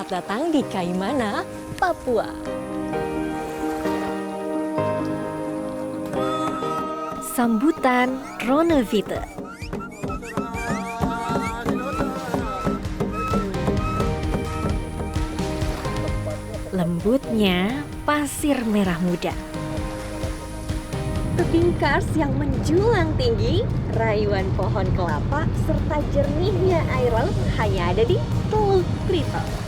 Selamat datang di Kaimana, Papua. Sambutan Ronevite. Lembutnya pasir merah muda. Tebing kars yang menjulang tinggi, rayuan pohon kelapa, serta jernihnya air laut hanya ada di Teluk Triton.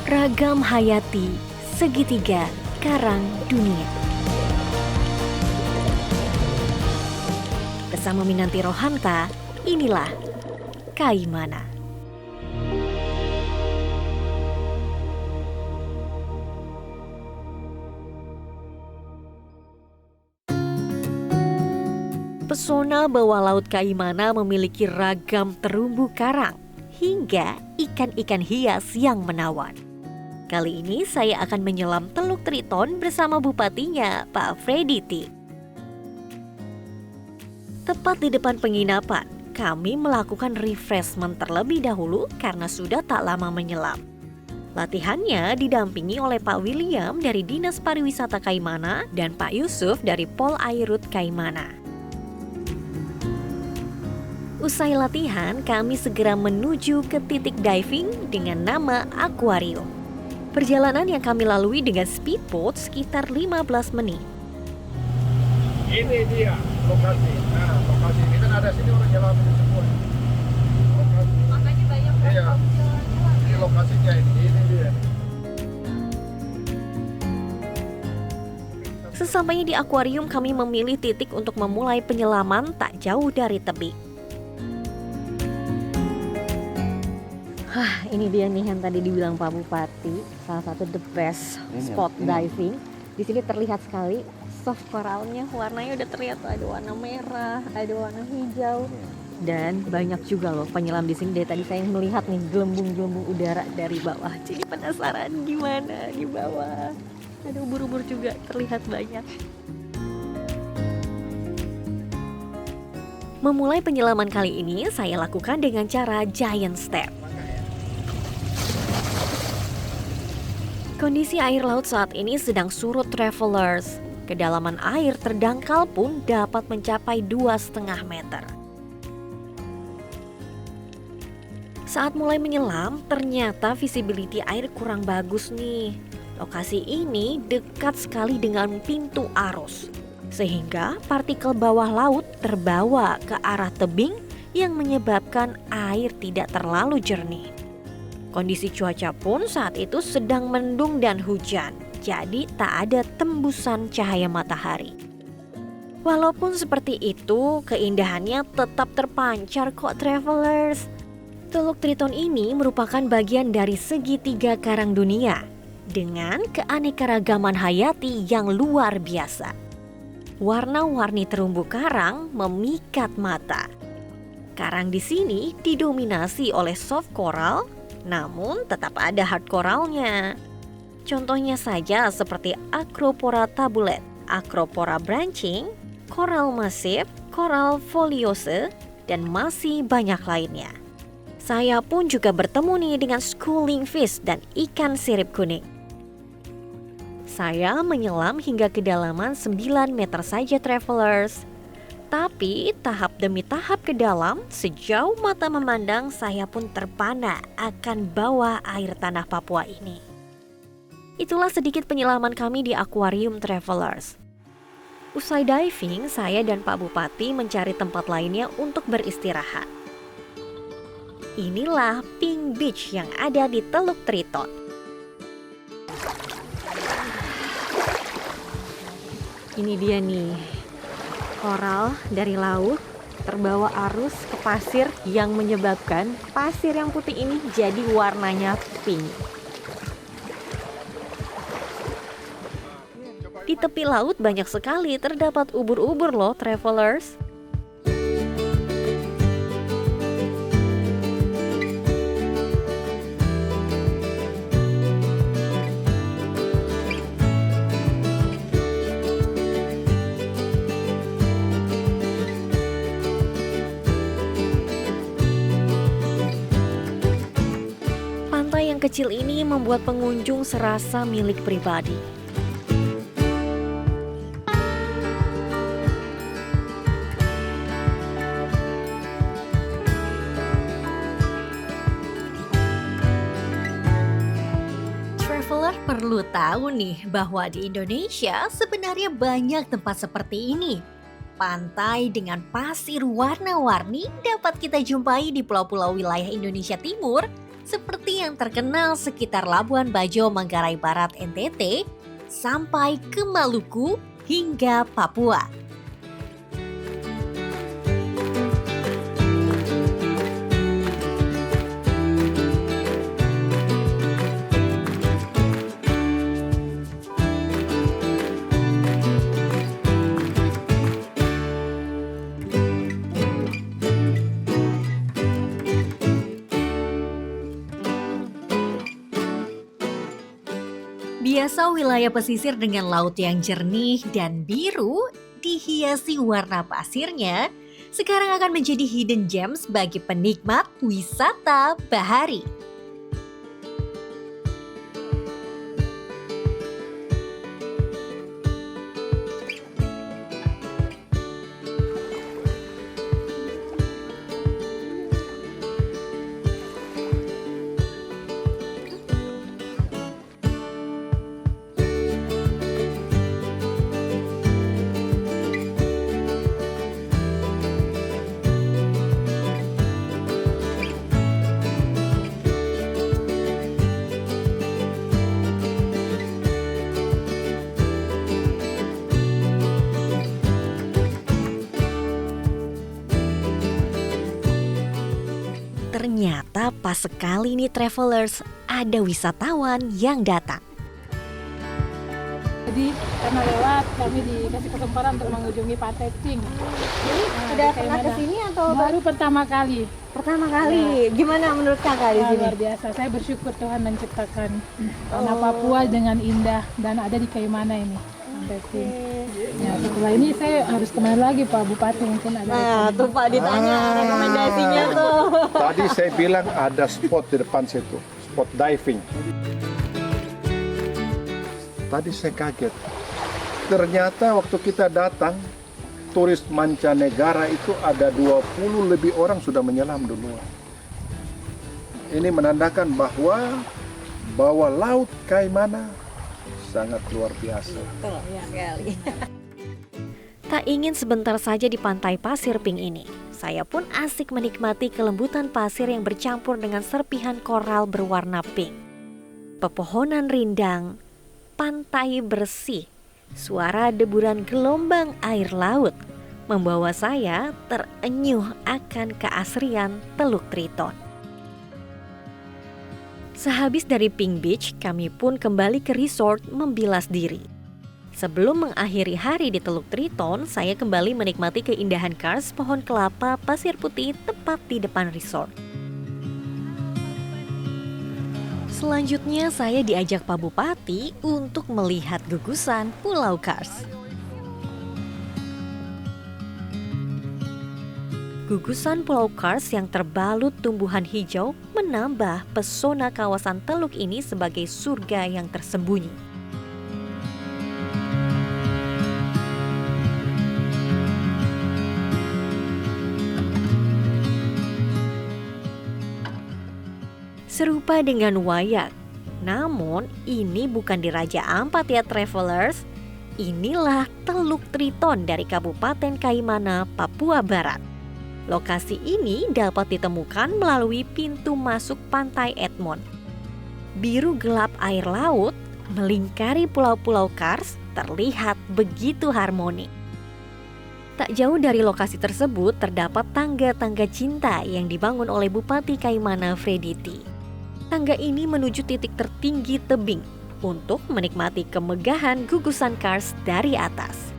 Ragam hayati, segitiga karang dunia. Bersama Minanti Rohanta, inilah Kaimana. Pesona bawah laut Kaimana memiliki ragam terumbu karang hingga ikan-ikan hias yang menawan. Kali ini saya akan menyelam Teluk Triton bersama bupatinya, Pak Freddy T. Tepat di depan penginapan, kami melakukan refreshment terlebih dahulu karena sudah tak lama menyelam. Latihannya didampingi oleh Pak William dari Dinas Pariwisata Kaimana dan Pak Yusuf dari Pol Airut Kaimana. Usai latihan, kami segera menuju ke titik diving dengan nama akuarium. Perjalanan yang kami lalui dengan speedboat sekitar 15 menit. Ini dia lokasi. Nah, lokasi ini kan ada sini orang nyelam ini semua. Lokasi. Makanya banyak orang Iya. jalan-jalan. Ini lokasinya ini dia. Sesampainya di akuarium, kami memilih titik untuk memulai penyelaman tak jauh dari tebing. Ini dia nih yang tadi dibilang Pak Bupati, salah satu the best spot diving. Di sini terlihat sekali soft koralnya, warnanya udah terlihat tuh, ada warna merah, ada warna hijau, dan banyak juga loh penyelam di sini. Dari tadi saya melihat nih gelembung-gelembung udara dari bawah. Jadi penasaran gimana di bawah. Ada ubur-ubur juga terlihat banyak. Memulai penyelaman kali ini saya lakukan dengan cara giant step. Kondisi air laut saat ini sedang surut travelers. Kedalaman air terdangkal pun dapat mencapai 2,5 meter. Saat mulai menyelam, ternyata visibility air kurang bagus nih. Lokasi ini dekat sekali dengan pintu arus, sehingga partikel bawah laut terbawa ke arah tebing yang menyebabkan air tidak terlalu jernih. Kondisi cuaca pun saat itu sedang mendung dan hujan, jadi tak ada tembusan cahaya matahari. Walaupun seperti itu, keindahannya tetap terpancar kok travelers. Teluk Triton ini merupakan bagian dari segitiga karang dunia dengan keanekaragaman hayati yang luar biasa. Warna-warni terumbu karang memikat mata. Karang di sini didominasi oleh soft coral, namun tetap ada hard coralnya. Contohnya saja seperti Acropora tabulet, Acropora branching, coral massif, coral foliose, dan masih banyak lainnya. Saya pun juga bertemu nih dengan schooling fish dan ikan sirip kuning. Saya menyelam hingga kedalaman 9 meter saja travelers. Tapi tahap demi tahap ke dalam, sejauh mata memandang saya pun terpana akan bawah air tanah Papua ini. Itulah sedikit penyelaman kami di akuarium travelers. Usai diving, saya dan Pak Bupati mencari tempat lainnya untuk beristirahat. Inilah Pink Beach yang ada di Teluk Triton. Ini dia nih, koral dari laut terbawa arus ke pasir yang menyebabkan pasir yang putih ini jadi warnanya pink. Di tepi laut banyak sekali terdapat ubur-ubur loh travelers. kecil ini membuat pengunjung serasa milik pribadi. Traveler perlu tahu nih bahwa di Indonesia sebenarnya banyak tempat seperti ini. Pantai dengan pasir warna-warni dapat kita jumpai di pulau-pulau wilayah Indonesia Timur seperti yang terkenal sekitar Labuan Bajo, Manggarai Barat, NTT, sampai ke Maluku hingga Papua. Biasa wilayah pesisir dengan laut yang jernih dan biru dihiasi warna pasirnya, sekarang akan menjadi hidden gems bagi penikmat wisata bahari. Ternyata pas sekali nih travelers, ada wisatawan yang datang. Jadi karena lewat kami dikasih kesempatan untuk mengunjungi Pantai Pink. Jadi sudah pernah ke sini atau Baru pertama kali. pertama kali? Gimana menurut kakak di sini? Luar biasa. Saya bersyukur Tuhan menciptakan tanah Papua dengan indah dan ada di Kaimana ini. Pantai Pink. Ya, setelah ini saya harus kemana lagi Pak Bupati mungkin ada. Nah, tuh Pak ditanya rekomendasinya tuh. Tadi saya bilang ada spot di depan situ, spot diving. Tadi saya kaget. Ternyata waktu kita datang, turis mancanegara itu ada 20 lebih orang sudah menyelam duluan. Ini menandakan bahwa laut Kaimana sangat luar biasa. Sekali. Tak ingin sebentar saja di pantai pasir pink ini, saya pun asik menikmati kelembutan pasir yang bercampur dengan serpihan koral berwarna pink. Pepohonan rindang, pantai bersih, suara deburan gelombang air laut membawa saya terenyuh akan keasrian Teluk Triton. Sehabis dari Pink Beach, kami pun kembali ke resort membilas diri. Sebelum mengakhiri hari di Teluk Triton, saya kembali menikmati keindahan kars pohon kelapa pasir putih tepat di depan resort. Selanjutnya saya diajak Pak Bupati untuk melihat gugusan Pulau Kars. Gugusan Pulau Kars yang terbalut tumbuhan hijau menambah pesona kawasan teluk ini sebagai surga yang tersembunyi. Serupa dengan Wayak, namun ini bukan di Raja Ampat ya travelers. Inilah Teluk Triton dari Kabupaten Kaimana, Papua Barat. Lokasi ini dapat ditemukan melalui pintu masuk Pantai Edmond. Biru gelap air laut melingkari pulau-pulau Kars terlihat begitu harmoni. Tak jauh dari lokasi tersebut terdapat tangga-tangga cinta yang dibangun oleh Bupati Kaimana Frediti. Tangga ini menuju titik tertinggi tebing untuk menikmati kemegahan gugusan Kars dari atas.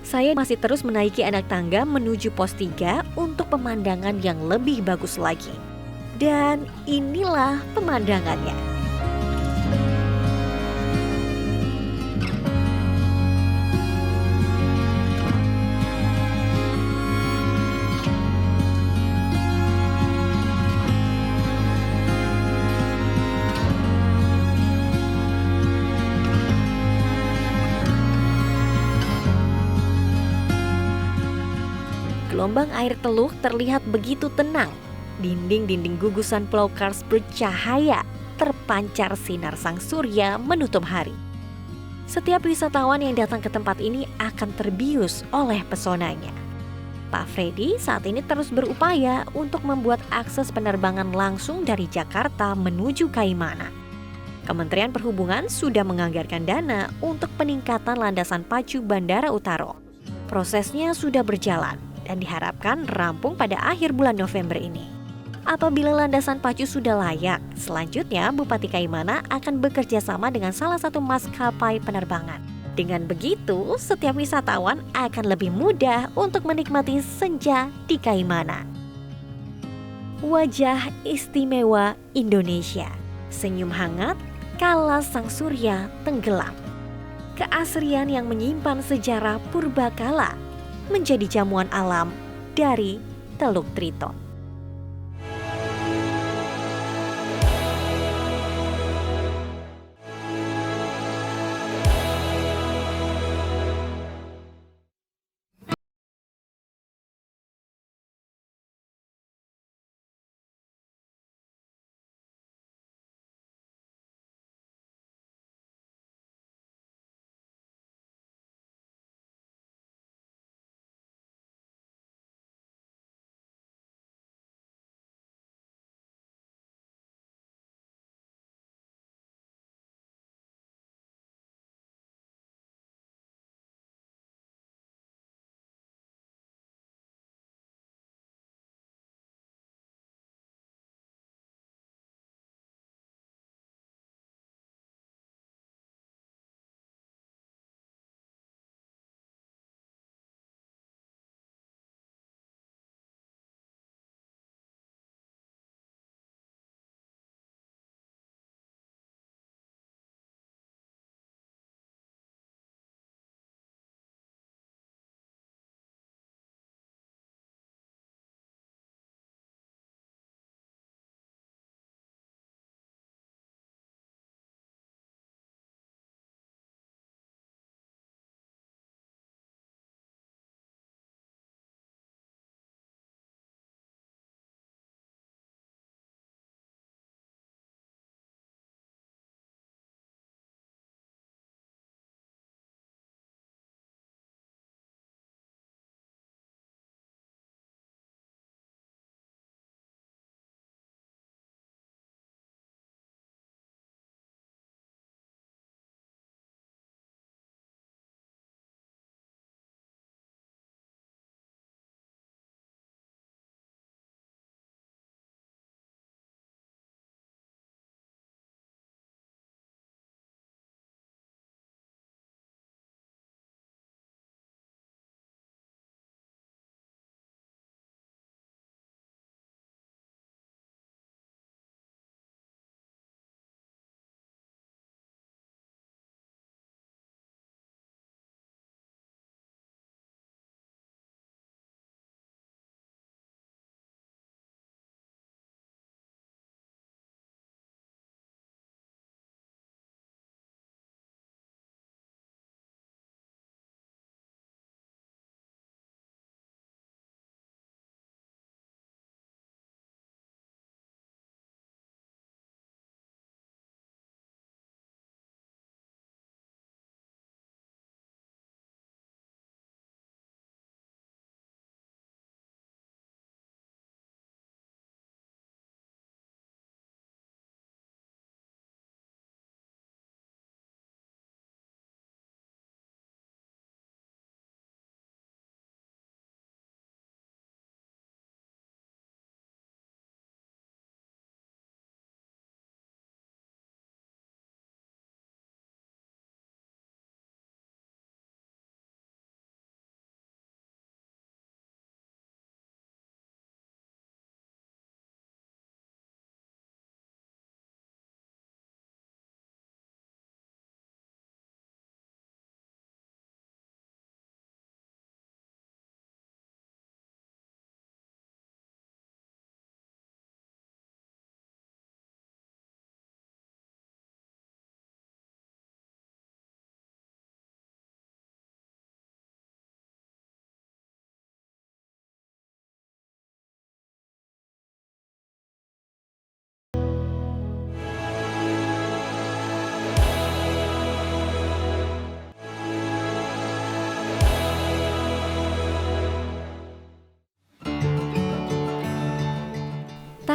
Saya masih terus menaiki anak tangga menuju pos 3 untuk pemandangan yang lebih bagus lagi. Dan inilah pemandangannya. Gelombang air Teluk terlihat begitu tenang. Dinding-dinding gugusan Pulau Kars bercahaya, terpancar sinar sang surya menutup hari. Setiap wisatawan yang datang ke tempat ini akan terbius oleh pesonanya. Pak Freddy saat ini terus berupaya untuk membuat akses penerbangan langsung dari Jakarta menuju Kaimana. Kementerian Perhubungan sudah menganggarkan dana untuk peningkatan landasan pacu Bandara Utaro. Prosesnya sudah berjalan dan diharapkan rampung pada akhir bulan November ini. Apabila landasan pacu sudah layak, selanjutnya Bupati Kaimana akan bekerja sama dengan salah satu maskapai penerbangan. Dengan begitu, setiap wisatawan akan lebih mudah untuk menikmati senja di Kaimana. Wajah istimewa Indonesia, senyum hangat kala sang surya tenggelam. Keasrian yang menyimpan sejarah purbakala menjadi jamuan alam dari Teluk Triton.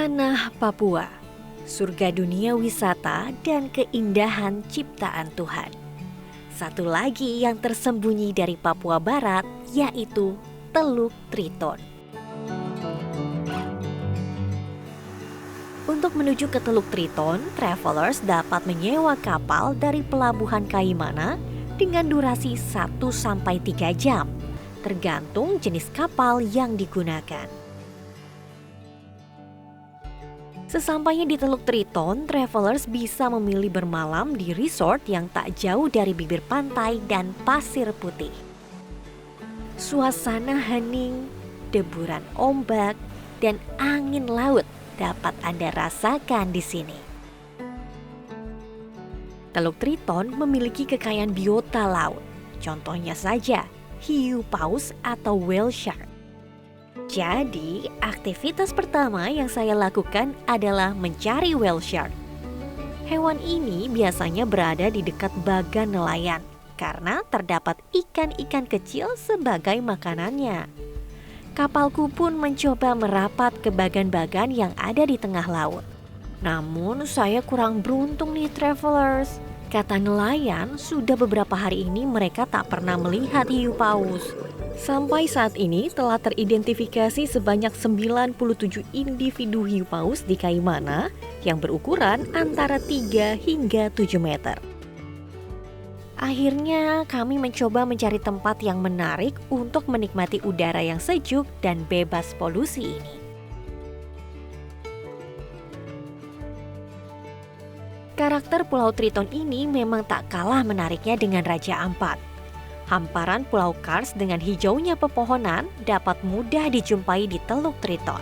Tanah Papua, surga dunia wisata dan keindahan ciptaan Tuhan. Satu lagi yang tersembunyi dari Papua Barat yaitu Teluk Triton. Untuk menuju ke Teluk Triton, travelers dapat menyewa kapal dari pelabuhan Kaimana dengan durasi 1-3 jam, tergantung jenis kapal yang digunakan. Sesampainya di Teluk Triton, travelers bisa memilih bermalam di resort yang tak jauh dari bibir pantai dan pasir putih. Suasana hening, deburan ombak, dan angin laut dapat Anda rasakan di sini. Teluk Triton memiliki kekayaan biota laut. Contohnya saja, hiu paus atau whale shark. Jadi, aktivitas pertama yang saya lakukan adalah mencari whale shark. Hewan ini biasanya berada di dekat bagan nelayan karena terdapat ikan-ikan kecil sebagai makanannya. Kapalku pun mencoba merapat ke bagan-bagan yang ada di tengah laut. Namun saya kurang beruntung nih travelers. Kata nelayan, sudah beberapa hari ini mereka tak pernah melihat hiu paus. Sampai saat ini telah teridentifikasi sebanyak 97 individu hiu paus di Kaimana yang berukuran antara 3 hingga 7 meter. Akhirnya kami mencoba mencari tempat yang menarik untuk menikmati udara yang sejuk dan bebas polusi ini. Karakter Pulau Triton ini memang tak kalah menariknya dengan Raja Ampat. Hamparan Pulau Kars dengan hijaunya pepohonan dapat mudah dijumpai di Teluk Triton.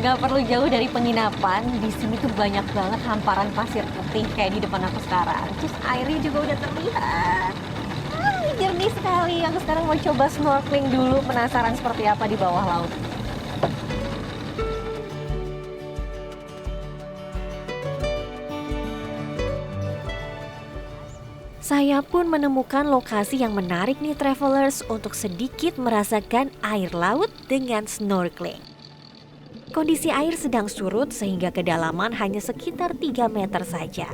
Nggak perlu jauh dari penginapan, di sini tuh banyak banget hamparan pasir putih kayak di depan aku sekarang. Terus airnya juga udah terlihat. Jernih sekali. Aku sekarang mau coba snorkeling dulu, penasaran seperti apa di bawah laut. Saya pun menemukan lokasi yang menarik nih travelers untuk sedikit merasakan air laut dengan snorkeling. Kondisi air sedang surut sehingga kedalaman hanya sekitar 3 meter saja.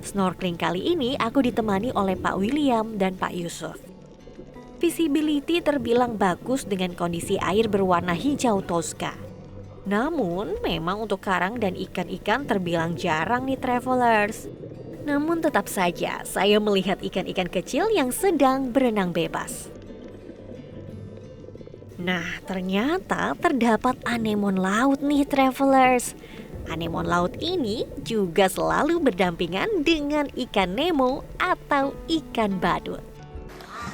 Snorkeling kali ini aku ditemani oleh Pak William dan Pak Yusuf. Visibility terbilang bagus dengan kondisi air berwarna hijau toska. Namun memang untuk karang dan ikan-ikan terbilang jarang nih travelers. Namun tetap saja saya melihat ikan-ikan kecil yang sedang berenang bebas. Nah, ternyata terdapat anemon laut nih travelers. Anemon laut ini juga selalu berdampingan dengan ikan Nemo atau ikan badut.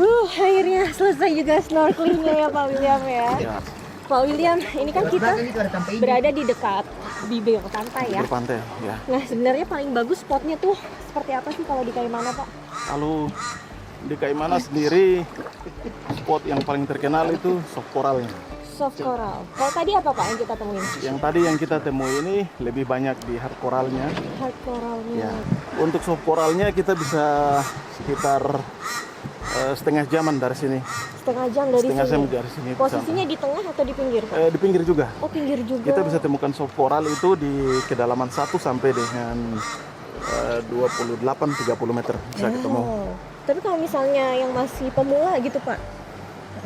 Akhirnya selesai juga snorkelingnya ya Pak William ya. Ya. Pak William, ini kan kita berada di dekat bibir pantai ya. Bibir pantai, ya. Nah, sebenarnya paling bagus spotnya tuh seperti apa sih kalau di Kaimana, Pak? Kalau di Kaimana sendiri, spot yang paling terkenal itu soft coralnya. Soft coral. Kalau tadi apa Pak yang kita temuin? Yang tadi yang kita temui ini lebih banyak di hard coralnya. Hard coralnya. Ya. Untuk soft coralnya kita bisa sekitar setengah jaman dari sini. Setengah jam dari Setengah jam sini. dari sini. Posisinya di tengah atau di pinggir, Pak? Di pinggir juga. Oh, pinggir juga. Kita bisa temukan soft coral itu di kedalaman 1 sampai dengan 28-30 meter bisa ketemu. Tapi kalau misalnya yang masih pemula gitu, Pak,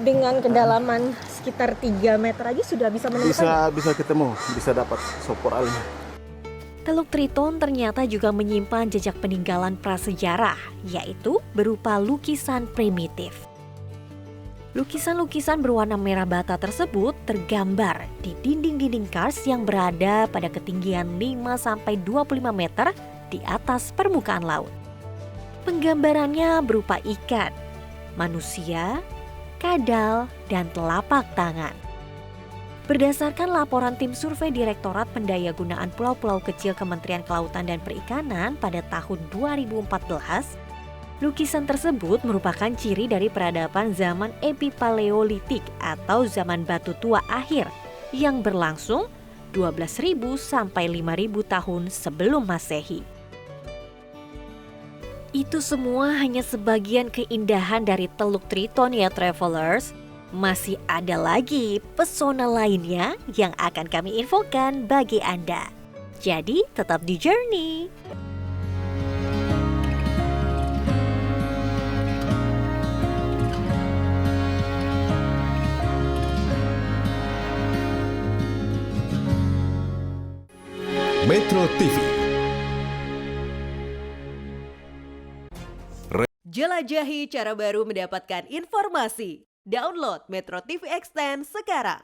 dengan kedalaman sekitar 3 meter aja sudah bisa menemukan? Bisa ketemu, bisa dapat soft coralnya. Teluk Triton ternyata juga menyimpan jejak peninggalan prasejarah, yaitu berupa lukisan primitif. Lukisan-lukisan berwarna merah bata tersebut tergambar di dinding-dinding kars yang berada pada ketinggian 5-25 meter di atas permukaan laut. Penggambarannya berupa ikan, manusia, kadal, dan telapak tangan. Berdasarkan laporan tim survei Direktorat Pendayagunaan Pulau-Pulau Kecil Kementerian Kelautan dan Perikanan pada tahun 2014, lukisan tersebut merupakan ciri dari peradaban zaman epipaleolitik atau zaman batu tua akhir yang berlangsung 12.000 sampai 5.000 tahun sebelum Masehi. Itu semua hanya sebagian keindahan dari Teluk Triton ya travelers. masih ada lagi pesona lainnya yang akan kami infokan bagi Anda. Jadi tetap di Journey. Metro TV. Jelajahi cara baru mendapatkan informasi. Download Metro TV Extend sekarang.